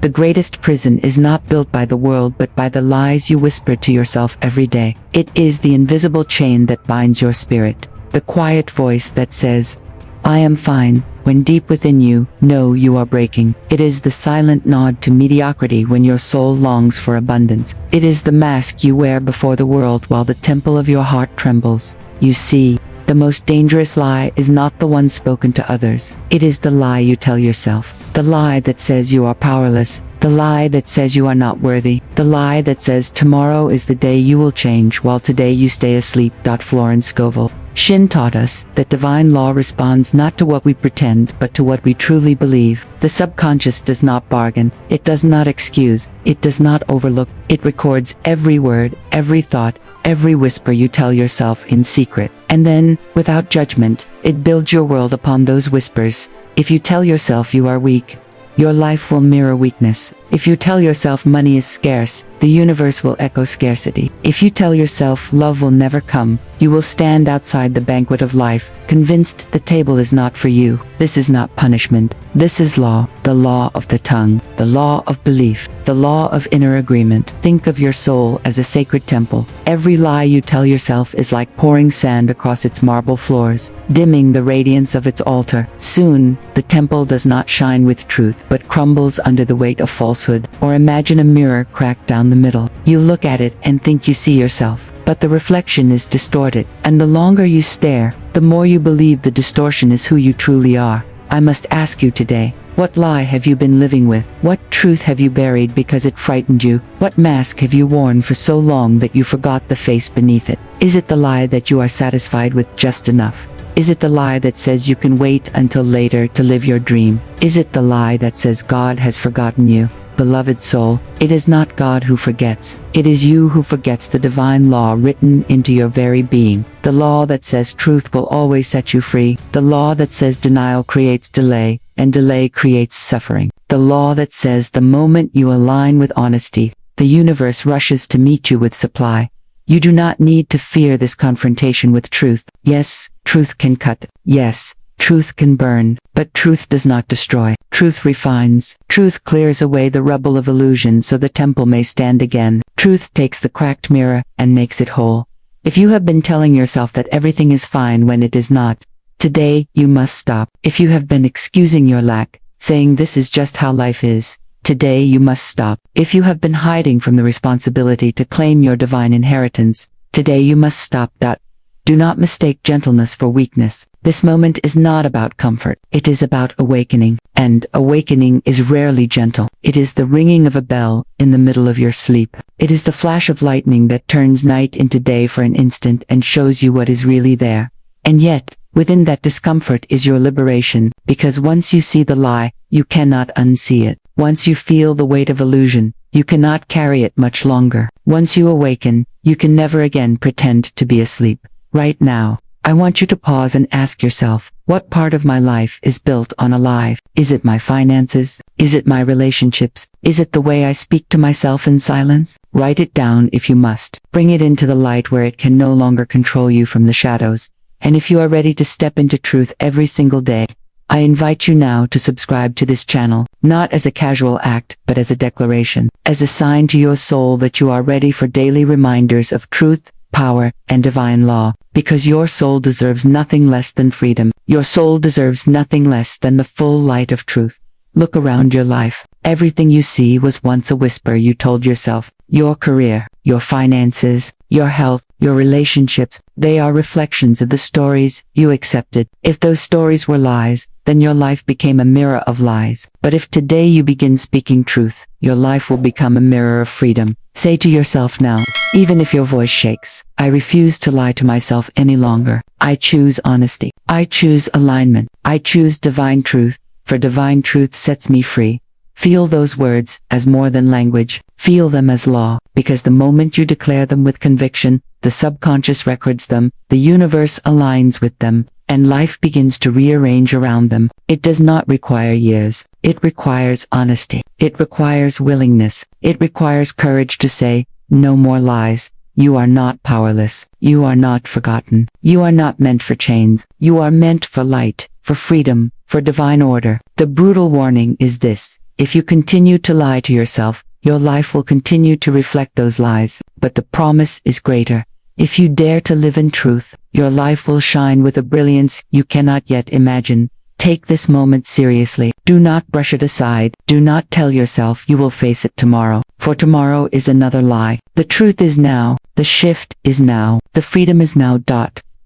The greatest prison is not built by the world but by the lies you whisper to yourself every day. It is the invisible chain that binds your spirit, the quiet voice that says, "I am fine," when deep within you know you are breaking. It is the silent nod to mediocrity when your soul longs for abundance. It is the mask you wear before the world while the temple of your heart trembles. You see, the most dangerous lie is not the one spoken to others. It is the lie you tell yourself. The lie that says you are powerless. The lie that says you are not worthy. The lie that says tomorrow is the day you will change while today you stay asleep. Florence Scovel Shinn taught us that divine law responds not to what we pretend but to what we truly believe. The subconscious does not bargain. It does not excuse. It does not overlook. It records every word, every thought, every whisper you tell yourself in secret. And then, without judgment, it builds your world upon those whispers. If you tell yourself you are weak, your life will mirror weakness. If you tell yourself money is scarce, the universe will echo scarcity. If you tell yourself love will never come, you will stand outside the banquet of life, convinced the table is not for you. This is not punishment. This is law, the law of the tongue, the law of belief, the law of inner agreement. Think of your soul as a sacred temple. Every lie you tell yourself is like pouring sand across its marble floors, dimming the radiance of its altar. Soon, the temple does not shine with truth but crumbles under the weight of falsehood. Or imagine a mirror cracked down the middle. You look at it and think you see yourself, but the reflection is distorted, and the longer you stare, the more you believe the distortion is who you truly are. I must ask you today, what lie have you been living with? What truth have you buried because it frightened you? What mask have you worn for so long that you forgot the face beneath it? Is it the lie that you are satisfied with just enough? Is it the lie that says you can wait until later to live your dream? Is it the lie that says God has forgotten you? Beloved soul, it is not God who forgets. It is you who forgets the divine law written into your very being. The law that says truth will always set you free. The law that says denial creates delay, and delay creates suffering. The law that says the moment you align with honesty, the universe rushes to meet you with supply. You do not need to fear this confrontation with truth. Yes, truth can cut. Yes, truth can burn, but truth does not destroy. Truth refines. Truth clears away the rubble of illusion so the temple may stand again. Truth takes the cracked mirror and makes it whole. If you have been telling yourself that everything is fine when it is not, today you must stop. If you have been excusing your lack, saying this is just how life is, today you must stop. If you have been hiding from the responsibility to claim your divine inheritance, today you must stop. Do not mistake gentleness for weakness. This moment is not about comfort. It is about awakening. And awakening is rarely gentle. It is the ringing of a bell in the middle of your sleep. It is the flash of lightning that turns night into day for an instant and shows you what is really there. And yet, within that discomfort is your liberation, because once you see the lie, you cannot unsee it. Once you feel the weight of illusion, you cannot carry it much longer. Once you awaken, you can never again pretend to be asleep. Right now, I want you to pause and ask yourself, what part of my life is built on a lie? Is it my finances? Is it my relationships? Is it the way I speak to myself in silence? Write it down if you must. Bring it into the light where it can no longer control you from the shadows. And if you are ready to step into truth every single day, I invite you now to subscribe to this channel, not as a casual act, but as a declaration, as a sign to your soul that you are ready for daily reminders of truth, power, and divine law, because your soul deserves nothing less than freedom. Your soul deserves nothing less than the full light of truth. Look around your life. Everything you see was once a whisper you told yourself. Your career, your finances, your health, your relationships, they are reflections of the stories you accepted. If those stories were lies, then your life became a mirror of lies. But if today you begin speaking truth, your life will become a mirror of freedom. Say to yourself now, even if your voice shakes, I refuse to lie to myself any longer. I choose honesty. I choose alignment. I choose divine truth, for divine truth sets me free. Feel those words as more than language. Feel them as law, because the moment you declare them with conviction, the subconscious records them, the universe aligns with them, and life begins to rearrange around them. It does not require years. It requires honesty. It requires willingness. It requires courage to say, no more lies. You are not powerless. You are not forgotten. You are not meant for chains. You are meant for light, for freedom, for divine order. The brutal warning is this. If you continue to lie to yourself, your life will continue to reflect those lies, but the promise is greater. If you dare to live in truth, your life will shine with a brilliance you cannot yet imagine. Take this moment seriously. Do not brush it aside. Do not tell yourself you will face it tomorrow, for tomorrow is another lie. The truth is now. The shift is now. The freedom is now.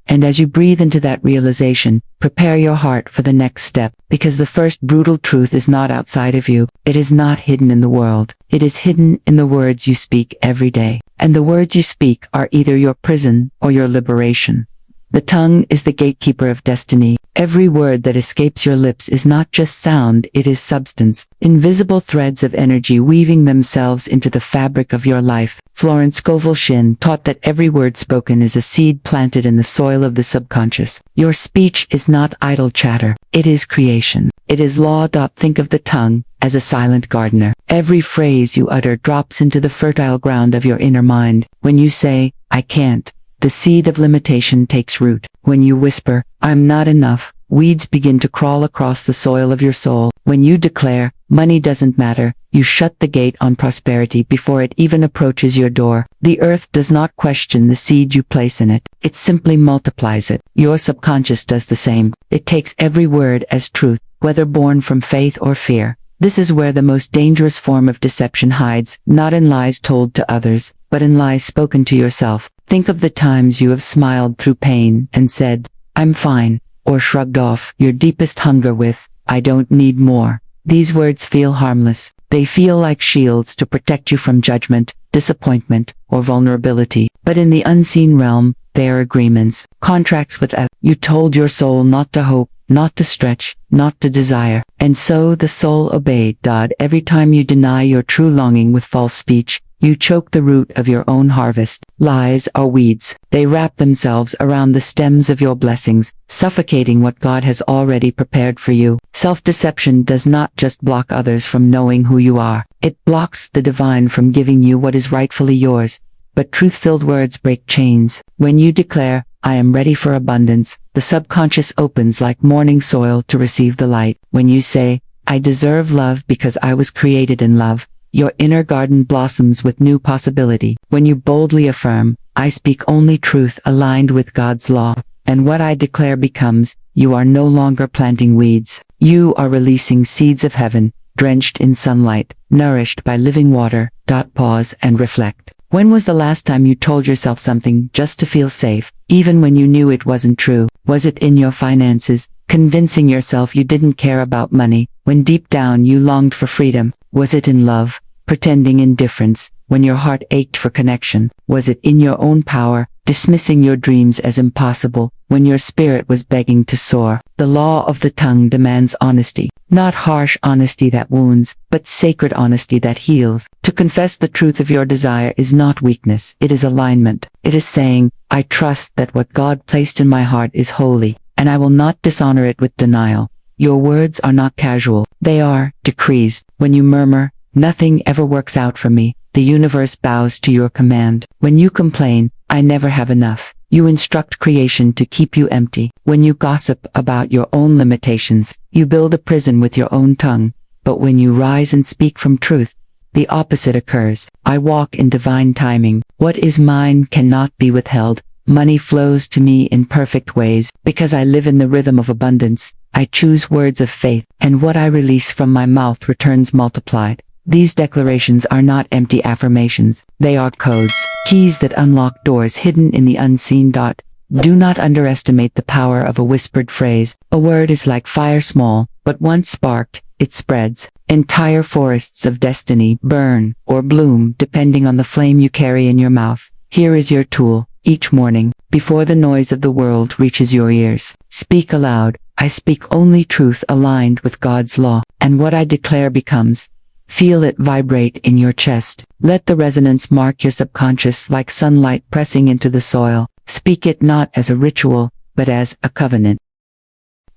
And as you breathe into that realization, prepare your heart for the next step, because the first brutal truth is not outside of you. It is not hidden in the world. It is hidden in the words you speak every day. And the words you speak are either your prison or your liberation. The tongue is the gatekeeper of destiny. Every word that escapes your lips is not just sound, it is substance. Invisible threads of energy weaving themselves into the fabric of your life. Florence Scovel Shinn taught that every word spoken is a seed planted in the soil of the subconscious. Your speech is not idle chatter. It is creation. It is law. Think of the tongue as a silent gardener. Every phrase you utter drops into the fertile ground of your inner mind. When you say, I can't, the seed of limitation takes root. When you whisper, I'm not enough, weeds begin to crawl across the soil of your soul. When you declare, money doesn't matter, you shut the gate on prosperity before it even approaches your door. The earth does not question the seed you place in it. It simply multiplies it. Your subconscious does the same. It takes every word as truth, whether born from faith or fear. This is where the most dangerous form of deception hides, not in lies told to others, but in lies spoken to yourself. Think of the times you have smiled through pain and said, I'm fine, or shrugged off your deepest hunger with, I don't need more. These words feel harmless. They feel like shields to protect you from judgment, disappointment, or vulnerability. But in the unseen realm, they are agreements, contracts with F. You told your soul not to hope, not to stretch, not to desire. And so the soul obeyed. Every time you deny your true longing with false speech, you choke the root of your own harvest. Lies are weeds. They wrap themselves around the stems of your blessings, suffocating what God has already prepared for you. Self-deception does not just block others from knowing who you are. It blocks the divine from giving you what is rightfully yours. But truth-filled words break chains. When you declare, I am ready for abundance, the subconscious opens like morning soil to receive the light. When you say, I deserve love because I was created in love, your inner garden blossoms with new possibility. When you boldly affirm, I speak only truth aligned with God's law, and what I declare becomes, you are no longer planting weeds. You are releasing seeds of heaven, drenched in sunlight, nourished by living water. Pause and reflect. When was the last time you told yourself something just to feel safe, even when you knew it wasn't true? Was it in your finances, convincing yourself you didn't care about money, when deep down you longed for freedom? Was it in love, pretending indifference, when your heart ached for connection? Was it in your own power, dismissing your dreams as impossible, when your spirit was begging to soar? The law of the tongue demands honesty. Not harsh honesty that wounds, but sacred honesty that heals. To confess the truth of your desire is not weakness, it is alignment. It is saying, I trust that what God placed in my heart is holy, and I will not dishonor it with denial. Your words are not casual, they are decrees. When you murmur, nothing ever works out for me, the universe bows to your command. When you complain, I never have enough, you instruct creation to keep you empty. When you gossip about your own limitations, you build a prison with your own tongue. But when you rise and speak from truth, the opposite occurs. I walk in divine timing. What is mine cannot be withheld. Money flows to me in perfect ways. Because I live in the rhythm of abundance, I choose words of faith, and what I release from my mouth returns multiplied. These declarations are not empty affirmations. They are codes, keys that unlock doors hidden in the unseen. Do not underestimate the power of a whispered phrase. A word is like fire, small, but once sparked, it spreads. Entire forests of destiny burn or bloom depending on the flame you carry in your mouth. Here is your tool. Each morning, before the noise of the world reaches your ears, speak aloud. I speak only truth aligned with God's law, and what I declare becomes. Feel it vibrate in your chest. Let the resonance mark your subconscious like sunlight pressing into the soil. Speak it not as a ritual, but as a covenant.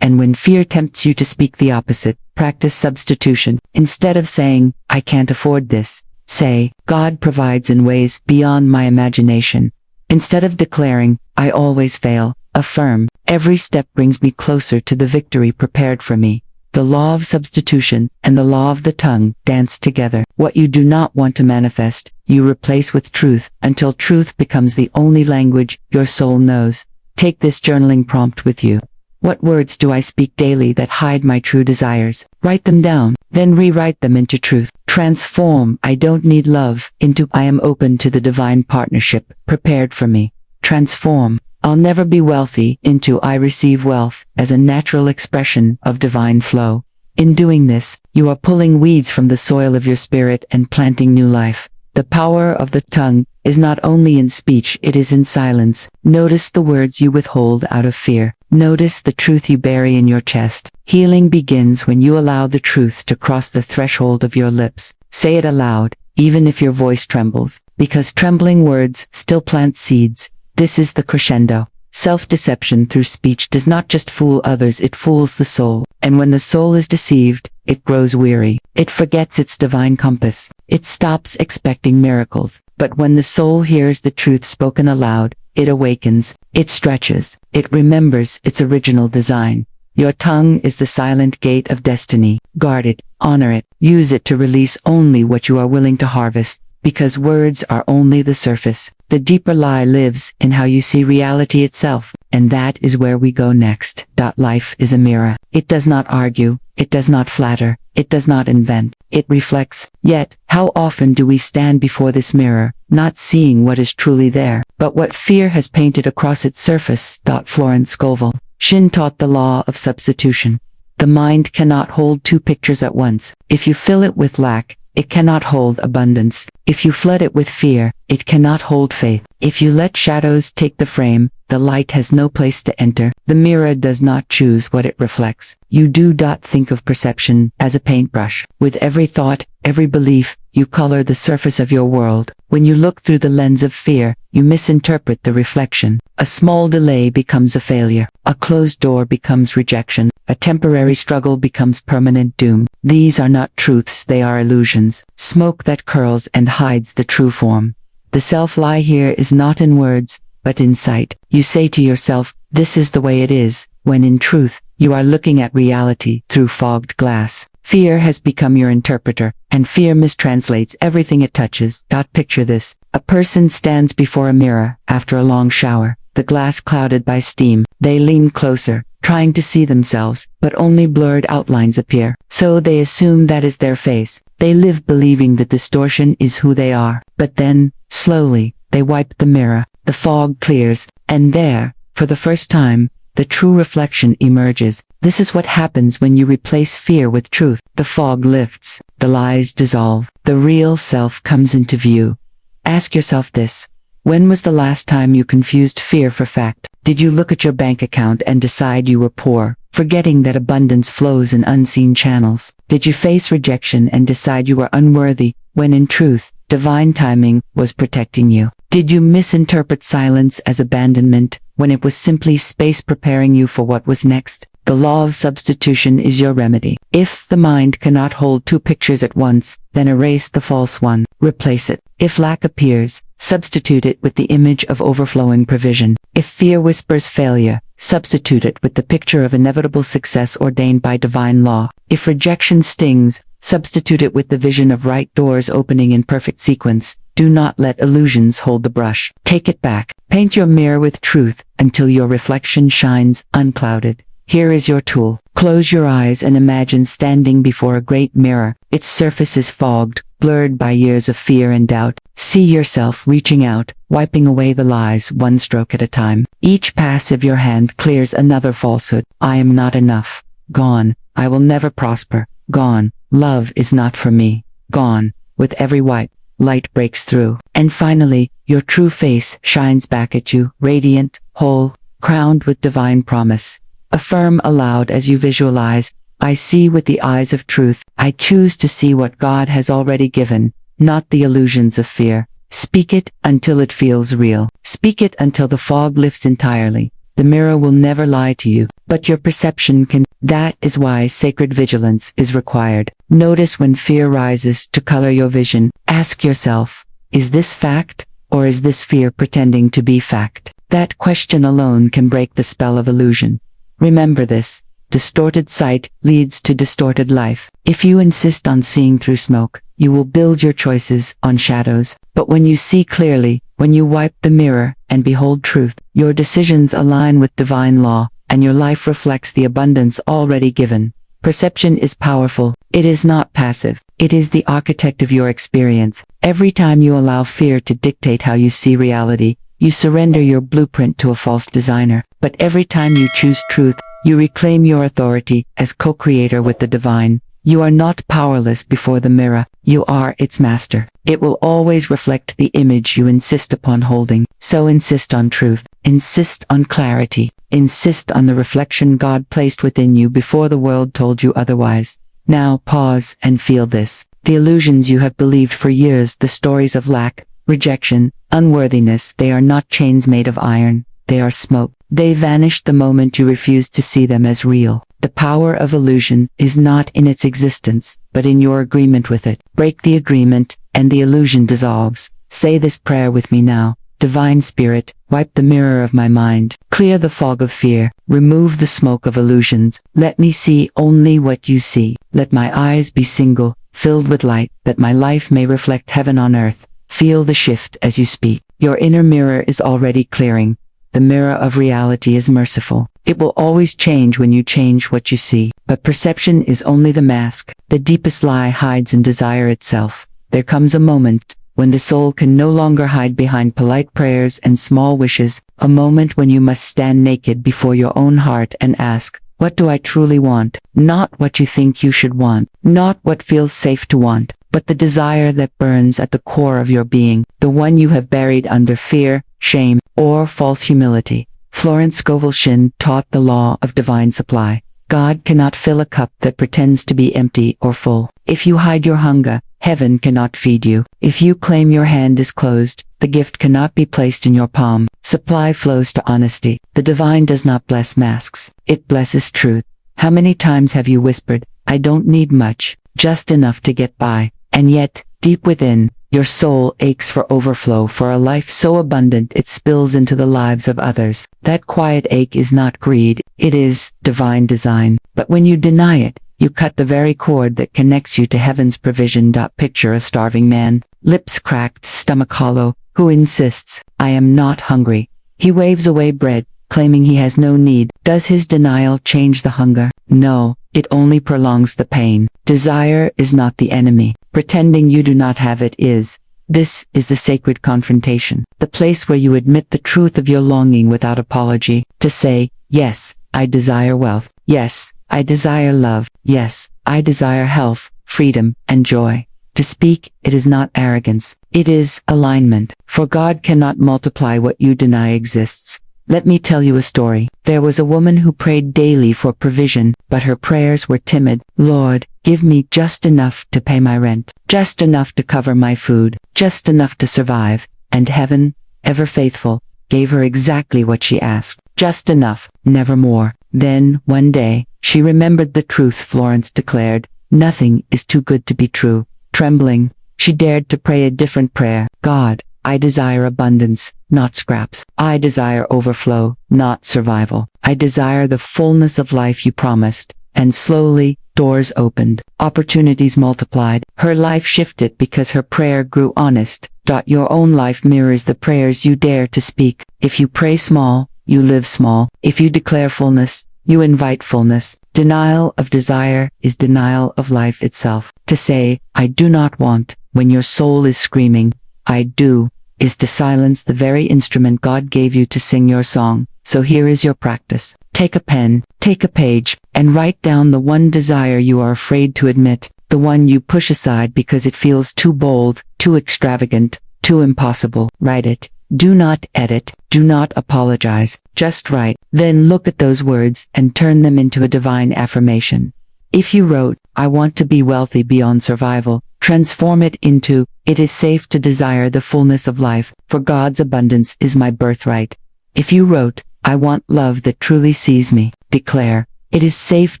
And when fear tempts you to speak the opposite, practice substitution. Instead of saying, I can't afford this, say, God provides in ways beyond my imagination. Instead of declaring, I always fail, affirm, every step brings me closer to the victory prepared for me. The law of substitution and the law of the tongue dance together. What you do not want to manifest, you replace with truth, until truth becomes the only language your soul knows. Take this journaling prompt with you. What words do I speak daily that hide my true desires? Write them down, then rewrite them into truth. Transform "I don't need love" into "I am open to the divine partnership prepared for me." Transform "I'll never be wealthy" into "I receive wealth" as a natural expression of divine flow. In doing this, you are pulling weeds from the soil of your spirit and planting new life. The power of the tongue is not only in speech, it is in silence. Notice the words you withhold out of fear. Notice the truth you bury in your chest. Healing begins when you allow the truth to cross the threshold of your lips. Say it aloud, even if your voice trembles, because trembling words still plant seeds. This is the crescendo. Self-deception through speech does not just fool others, it fools the soul. And when the soul is deceived, it grows weary. It forgets its divine compass. It stops expecting miracles. But when the soul hears the truth spoken aloud, it awakens, it stretches, it remembers its original design. Your tongue is the silent gate of destiny. Guard it, honor it, use it to release only what you are willing to harvest. Because words are only the surface. The deeper lie lives in how you see reality itself. And that is where we go next. Life is a mirror. It does not argue. It does not flatter. It does not invent. It reflects. Yet, how often do we stand before this mirror, not seeing what is truly there, but what fear has painted across its surface? Florence Scovel Shinn taught the law of substitution. The mind cannot hold two pictures at once. If you fill it with lack, it cannot hold abundance. If you flood it with fear, it cannot hold faith. If you let shadows take the frame, the light has no place to enter. The mirror does not choose what it reflects. You do. Think of perception as a paintbrush. With every thought, every belief, you color the surface of your world. When you look through the lens of fear, you misinterpret the reflection. A small delay becomes a failure. A closed door becomes rejection. A temporary struggle becomes permanent doom. These are not truths, they are illusions. Smoke that curls and hides the true form. The self-lie here is not in words, but in sight. You say to yourself, "This is the way it is," when in truth, you are looking at reality through fogged glass. Fear has become your interpreter, and fear mistranslates everything it touches. Picture this. A person stands before a mirror after a long shower, the glass clouded by steam. They lean closer, trying to see themselves, but only blurred outlines appear. So they assume that is their face. They live believing that distortion is who they are. But then, slowly, they wipe the mirror. The fog clears, and there, for the first time, the true reflection emerges. This is what happens when you replace fear with truth. The fog lifts, the lies dissolve, the real self comes into view. Ask yourself this. When was the last time you confused fear for fact? Did you look at your bank account and decide you were poor, forgetting that abundance flows in unseen channels? Did you face rejection and decide you were unworthy, when in truth, divine timing was protecting you? Did you misinterpret silence as abandonment, when it was simply space preparing you for what was next? The law of substitution is your remedy. If the mind cannot hold two pictures at once, then erase the false one. Replace it. If lack appears, substitute it with the image of overflowing provision. If fear whispers failure, substitute it with the picture of inevitable success ordained by divine law. If rejection stings, substitute it with the vision of right doors opening in perfect sequence. Do not let illusions hold the brush. Take it back. Paint your mirror with truth until your reflection shines unclouded. Here is your tool. Close your eyes and imagine standing before a great mirror. Its surface is fogged, blurred by years of fear and doubt. See yourself reaching out, wiping away the lies one stroke at a time. Each pass of your hand clears another falsehood. I am not enough. Gone. I will never prosper. Gone. Love is not for me. Gone. With every wipe, light breaks through. And finally, your true face shines back at you, radiant, whole, crowned with divine promise. Affirm aloud as you visualize, I see with the eyes of truth. I choose to see what God has already given, not the illusions of fear. Speak it until it feels real. Speak it until the fog lifts entirely. The mirror will never lie to you, but your perception can. That is why sacred vigilance is required. Notice when fear rises to color your vision. Ask yourself, is this fact, or is this fear pretending to be fact? That question alone can break the spell of illusion. Remember this, Distorted sight leads to distorted life. If you insist on seeing through smoke, you will build your choices on shadows. But when you see clearly, when you wipe the mirror and behold truth, your decisions align with divine law, and your life reflects the abundance already given. Perception is powerful. It is not passive. It is the architect of your experience. Every time you allow fear to dictate how you see reality, you surrender your blueprint to a false designer. But every time you choose truth, you reclaim your authority as co-creator with the divine. You are not powerless before the mirror. You are its master. It will always reflect the image you insist upon holding. So insist on truth. Insist on clarity. Insist on the reflection God placed within you before the world told you otherwise. Now pause and feel this. The illusions you have believed for years, the stories of lack, rejection, unworthiness, they are not chains made of iron. They are smoke. They vanish the moment you refuse to see them as real. The power of illusion is not in its existence, but in your agreement with it. Break the agreement, and the illusion dissolves. Say this prayer with me now. Divine Spirit, wipe the mirror of my mind. Clear the fog of fear. Remove the smoke of illusions. Let me see only what you see. Let my eyes be single, filled with light, that my life may reflect heaven on earth. Feel the shift as you speak. Your inner mirror is already clearing. The mirror of reality is merciful. It will always change when you change what you see. But perception is only the mask. The deepest lie hides in desire itself. There comes a moment when the soul can no longer hide behind polite prayers and small wishes, a moment when you must stand naked before your own heart and ask, what do I truly want? Not what you think you should want, not what feels safe to want, but the desire that burns at the core of your being, the one you have buried under fear, shame, or false humility. Florence Scovel Shinn taught the law of divine supply. God cannot fill a cup that pretends to be empty or full. If you hide your hunger, heaven cannot feed you. If you claim your hand is closed, the gift cannot be placed in your palm. Supply flows to honesty. The divine does not bless masks. It blesses truth. How many times have you whispered, I don't need much, just enough to get by, and yet, deep within, your soul aches for overflow, for a life so abundant it spills into the lives of others. That quiet ache is not greed, it is divine design. But when you deny it, you cut the very cord that connects you to heaven's provision. Picture a starving man, lips cracked, stomach hollow, who insists, I am not hungry. He waves away bread, claiming he has no need. Does his denial change the hunger? No, it only prolongs the pain. Desire is not the enemy. Pretending you do not have it is. This is the sacred confrontation, the place where you admit the truth of your longing without apology, to say, yes, I desire wealth. Yes, I desire love. Yes, I desire health, freedom, and joy. To speak, it is not arrogance. It is alignment. For God cannot multiply what you deny exists. Let me tell you a story. There was a woman who prayed daily for provision, but her prayers were timid. Lord, give me just enough to pay my rent, just enough to cover my food, just enough to survive. And heaven, ever faithful, gave her exactly what she asked. Just enough, never more. Then, one day, she remembered the truth Florence declared. Nothing is too good to be true. Trembling, she dared to pray a different prayer. God, I desire abundance, not scraps. I desire overflow, not survival. I desire the fullness of life you promised. And slowly, doors opened. Opportunities multiplied. Her life shifted because her prayer grew honest. Your own life mirrors the prayers you dare to speak. If you pray small, you live small. If you declare fullness, you invite fullness. Denial of desire is denial of life itself. To say, I do not want, when your soul is screaming, I do, is to silence the very instrument God gave you to sing your song. So here is your practice. Take a pen, take a page, and write down the one desire you are afraid to admit, the one you push aside because it feels too bold, too extravagant, too impossible. Write it. Do not edit, do not apologize, just write. Then look at those words and turn them into a divine affirmation. If you wrote, I want to be wealthy beyond survival, transform it into, it is safe to desire the fullness of life, for God's abundance is my birthright. If you wrote, I want love that truly sees me, declare, it is safe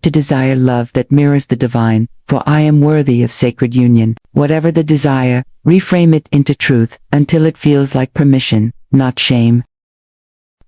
to desire love that mirrors the divine, for I am worthy of sacred union. Whatever the desire, reframe it into truth, until it feels like permission, not shame.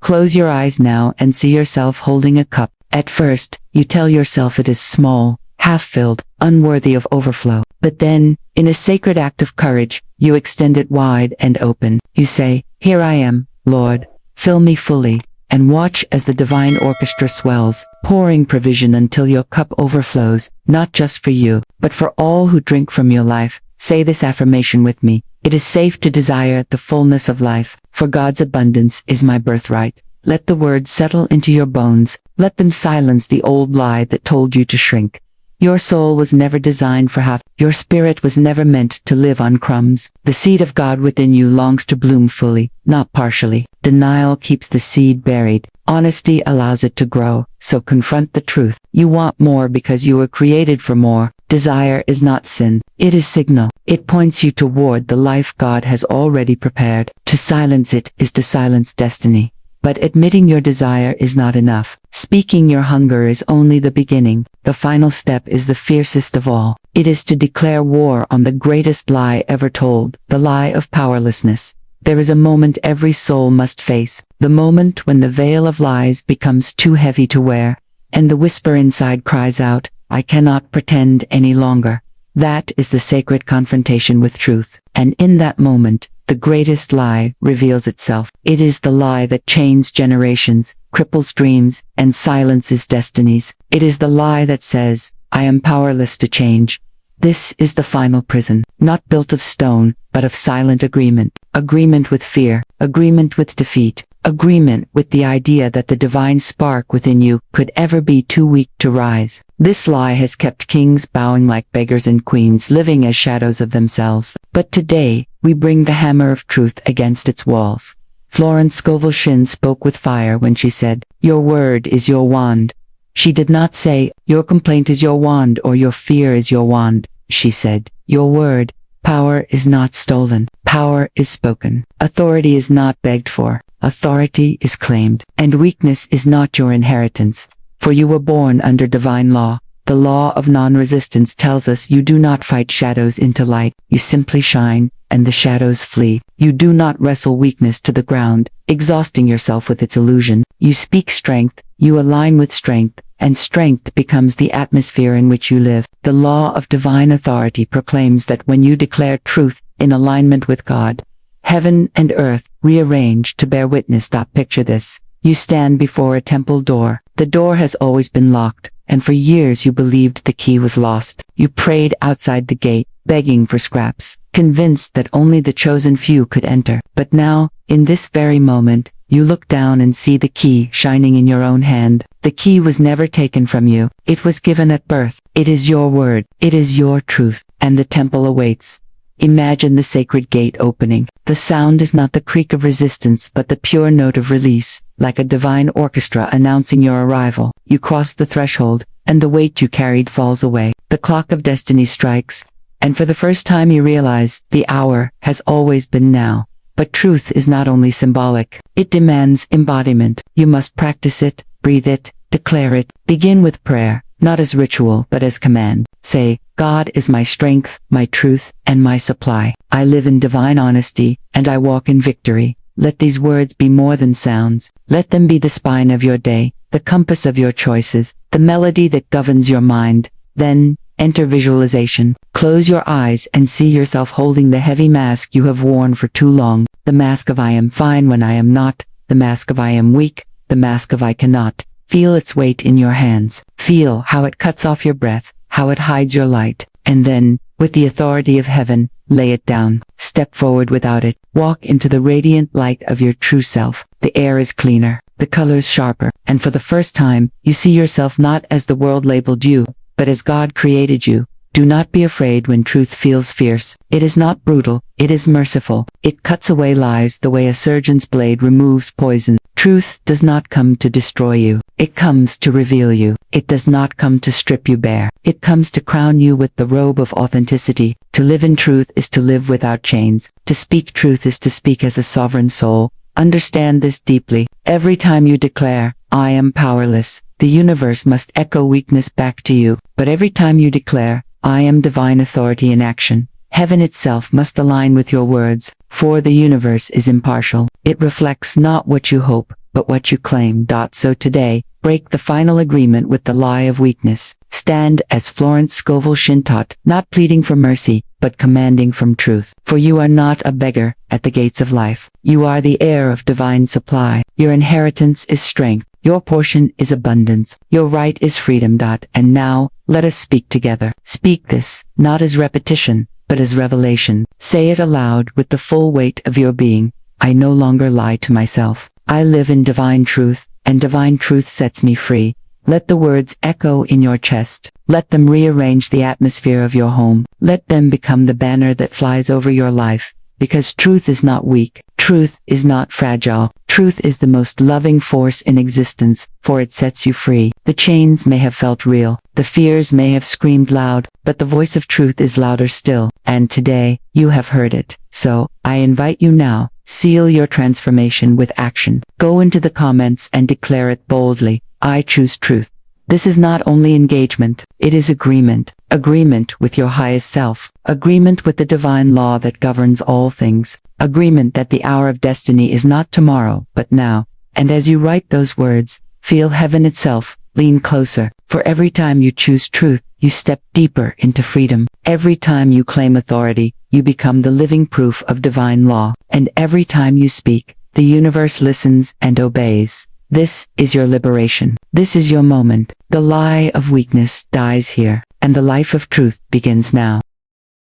Close your eyes now and see yourself holding a cup. At first, you tell yourself it is small, half-filled, unworthy of overflow. But then, in a sacred act of courage, you extend it wide and open. You say, "Here I am, Lord, fill me fully," and watch as the divine orchestra swells, pouring provision until your cup overflows, not just for you, but for all who drink from your life. Say this affirmation with me. It is safe to desire the fullness of life, for God's abundance is my birthright. Let the words settle into your bones. Let them silence the old lie that told you to shrink. Your soul was never designed for half. Your spirit was never meant to live on crumbs. The seed of God within you longs to bloom fully, not partially. Denial keeps the seed buried. Honesty allows it to grow, so confront the truth. You want more because you were created for more. Desire is not sin. It is signal. It points you toward the life God has already prepared. To silence it is to silence destiny. But admitting your desire is not enough. Speaking your hunger is only the beginning. The final step is the fiercest of all. It is to declare war on the greatest lie ever told, the lie of powerlessness. There is a moment every soul must face, the moment when the veil of lies becomes too heavy to wear, and the whisper inside cries out, "I cannot pretend any longer." That is the sacred confrontation with truth, and in that moment, the greatest lie reveals itself. It is the lie that chains generations, cripples dreams, and silences destinies. It is the lie that says, "I am powerless to change." This is the final prison, not built of stone, but of silent agreement. Agreement with fear, agreement with defeat, agreement with the idea that the divine spark within you could ever be too weak to rise. This lie has kept kings bowing like beggars and queens living as shadows of themselves. But today, we bring the hammer of truth against its walls. Florence Scovel Shinn spoke with fire when she said, "Your word is your wand." She did not say, "Your complaint is your wand" or "Your fear is your wand." She said, "Your word." Power is not stolen. Power is spoken. Authority is not begged for. Authority is claimed. And weakness is not your inheritance. For you were born under divine law. The law of non-resistance tells us you do not fight shadows into light. You simply shine, and the shadows flee. You do not wrestle weakness to the ground, exhausting yourself with its illusion. You speak strength, you align with strength, and strength becomes the atmosphere in which you live. The law of divine authority proclaims that when you declare truth in alignment with God, heaven and earth rearrange to bear witness. Picture this. You stand before a temple door. The door has always been locked, and for years you believed the key was lost. You prayed outside the gate, begging for scraps, convinced that only the chosen few could enter. But now, in this very moment, you look down and see the key shining in your own hand. The key was never taken from you. It was given at birth. It is your word. It is your truth. And the temple awaits. Imagine the sacred gate opening. The sound is not the creak of resistance but the pure note of release, like a divine orchestra announcing your arrival. You cross the threshold, and the weight you carried falls away. The clock of destiny strikes, and for the first time you realize the hour has always been now. But truth is not only symbolic, it demands embodiment. You must practice it, breathe it, declare it. Begin with prayer, not as ritual but as command. Say, "God is my strength, my truth, and my supply. I live in divine honesty, and I walk in victory." Let these words be more than sounds. Let them be the spine of your day, the compass of your choices, the melody that governs your mind. Then, enter visualization. Close your eyes and see yourself holding the heavy mask you have worn for too long. The mask of "I am fine when I am not," the mask of "I am weak," the mask of "I cannot." Feel its weight in your hands. Feel how it cuts off your breath, how it hides your light. And then, with the authority of heaven, lay it down. Step forward without it. Walk into the radiant light of your true self. The air is cleaner, the colors sharper, and for the first time, you see yourself not as the world labeled you, but as God created you. Do not be afraid when truth feels fierce. It is not brutal, it is merciful. It cuts away lies the way a surgeon's blade removes poison. Truth does not come to destroy you. It comes to reveal you. It does not come to strip you bare. It comes to crown you with the robe of authenticity. To live in truth is to live without chains. To speak truth is to speak as a sovereign soul. Understand this deeply. Every time you declare, "I am powerless," the universe must echo weakness back to you. But every time you declare, "I am divine authority in action," heaven itself must align with your words, for the universe is impartial. It reflects not what you hope, but what you claim. So today, Break the final agreement with the lie of weakness. Stand as Florence Scovel Shinn taught, not pleading for mercy, but commanding from truth. For you are not a beggar at the gates of life. You are the heir of divine supply. Your inheritance is strength. Your portion is abundance. Your right is freedom. And now, let us speak together. Speak this, not as repetition, but as revelation. Say it aloud with the full weight of your being. I no longer lie to myself. I live in divine truth, and divine truth sets me free. Let the words echo in your chest. Let them rearrange the atmosphere of your home. Let them become the banner that flies over your life. Because truth is not weak. Truth is not fragile. Truth is the most loving force in existence, for it sets you free. The chains may have felt real. The fears may have screamed loud, but the voice of truth is louder still. And today, you have heard it. So, I invite you now, seal your transformation with action. Go into the comments and declare it boldly. I choose truth. This is not only engagement, it is agreement. Agreement with your highest self. Agreement with the divine law that governs all things. Agreement that the hour of destiny is not tomorrow, but now. And as you write those words, feel heaven itself. Lean closer. For every time you choose truth, you step deeper into freedom. Every time you claim authority, you become the living proof of divine law. And every time you speak, the universe listens and obeys. This is your liberation. This is your moment. The lie of weakness dies here, and the life of truth begins now.